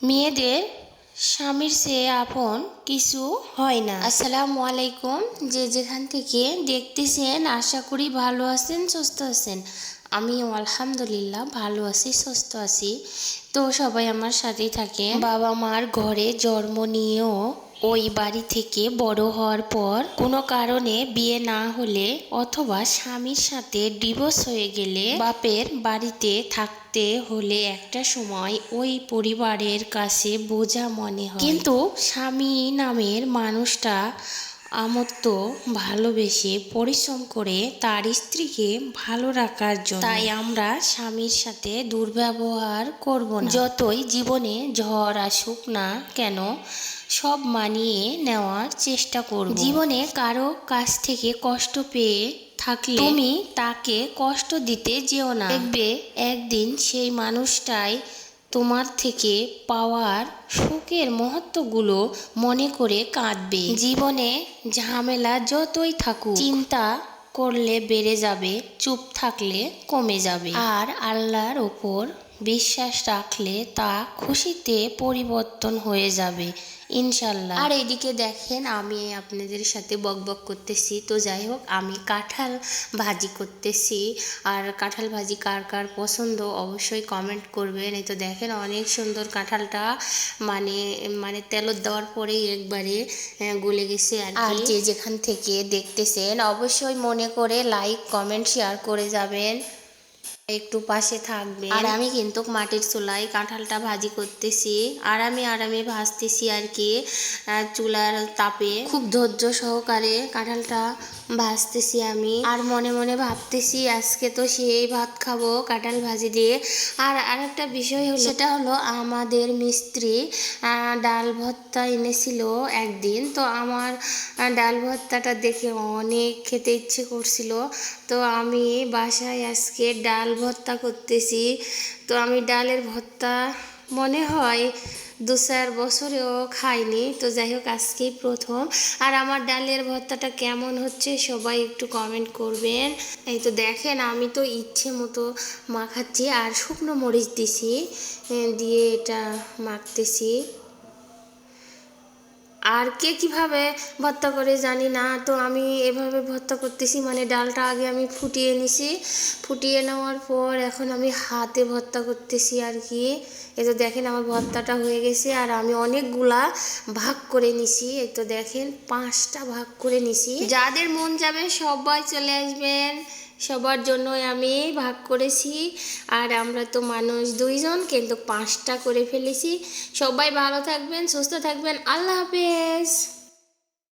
মেয়েদের স্বামীর চেয়ে আপন কিছু হয় না। আসসালামু আলাইকুম। যে যেখান থেকে দেখতেছেন আশা করি ভালো আছেন, সুস্থ আছেন। আমিও আলহামদুলিল্লাহ ভালো আছি, সুস্থ আছি। তো সবাই আমার সাথেই থাকেন। বাবা মার ঘরে জন্ম নিয়েও ওই বাড়ি থেকে বড় হওয়ার পর কোনো কারণে বিয়ে না হলে অথবা স্বামীর সাথে ডিভোর্স হয়ে গেলে বাপের বাড়িতে থাকতে হলে একটা সময় ওই পরিবারের কাছে বোঝা মনে হয়। কিন্তু স্বামী নামের মানুষটা আমত্ত ভালোবেসে পরিশ্রম করে তার স্ত্রীকে ভালো রাখার জন্য, তাই আমরা স্বামীর সাথে দুর্ব্যবহার করব না। যতই জীবনে ঝড় আসুক না কেন সব মানিয়ে নেওয়ার চেষ্টা করব। জীবনে কারো কাছ থেকে কষ্ট পেয়ে থাকলে তুমি তাকে কষ্ট দিতে যেও না। দেখবে একদিন সেই মানুষটাই তোমার থেকে পাওয়ার সুখের মুহূর্তগুলো মনে করে কাঁদবে। জীবনে ঝামেলা যতই থাকুক চিন্তা করলে বেড়ে যাবে, চুপ থাকলে কমে যাবে। আর আল্লাহর ওপর বিশ্বাস রাখলে তা খুশিতে পরিবর্তন হয়ে যাবে ইনশাল্লাহ। আর এদিকে দেখেন আমি আপনাদের সাথে বকবক করতেছি। তো যাই হোক, আমি কাঁঠাল ভাজি করতেছি। আর কাঁঠাল ভাজি কার কার পছন্দ অবশ্যই কমেন্ট করবেন। এই তো দেখেন অনেক সুন্দর কাঁঠালটা, মানে তেলত দেওয়ার পরেই একবারে গলে গেছে। আর যে যেখান থেকে দেখতেছেন অবশ্যই মনে করে লাইক কমেন্ট শেয়ার করে যাবেন, একটু পাশে থাকবেন। আর আমি কিন্তু মাটির চুলায় কাঁঠালটা ভাজি করতেছি, আরামে ভাজতেছি আর কি। চুলার তাপে খুব ধৈর্য সহকারে কাঁঠালটা ভাজতেছি আমি। আর মনে মনে ভাবতেছি আজকে তো সেই ভাত খাবো কাঁঠাল ভাজি দিয়ে। আর আরেকটা বিষয় হলো, সেটা হলো আমাদের মিস্ত্রি ডাল ভর্তা এনেছিল একদিন। তো আমার ডাল ভর্তাটা দেখে অনেক খেতে ইচ্ছে করছিল। তো আমি বাসায় আজকে ডাল ভর্তা করতেছি। তো আমি ডালের ভর্তা মনে হয় 2-4 বছরেও খাইনি। তো যাই হোক, আজকেই প্রথম। আর আমার ডালের ভর্তাটা কেমন হচ্ছে সবাই একটু কমেন্ট করবেন। এই তো দেখেন আমি তো ইচ্ছে মতো মাখাচ্ছি আর শুকনো মরিচ দিছি, দিয়ে এটা মাখতেছি। আর কে কীভাবে ভর্তা করে জানি না, তো আমি এভাবে ভর্তা করতেছি। মানে ডালটা আগে আমি ফুটিয়ে নিছি, ফুটিয়ে নেওয়ার পর এখন আমি হাতে ভর্তা করতেছি আর কি। এই তো দেখেন আমার ভর্তাটা হয়ে গেছে। আর আমি অনেকগুলা ভাগ করে নিছি। এই তো দেখেন 5টা ভাগ করে নিছি। যাদের মন যাবে সবাই চলে আসবেন, সবার জন্যই আমি ভাগ করেছি। আর আমরা তো মানুষ 2 জন, কিন্তু 5টা করে ফেলেছি। সবাই ভালো থাকবেন, সুস্থ থাকবেন। আল্লাহ হাফেজ।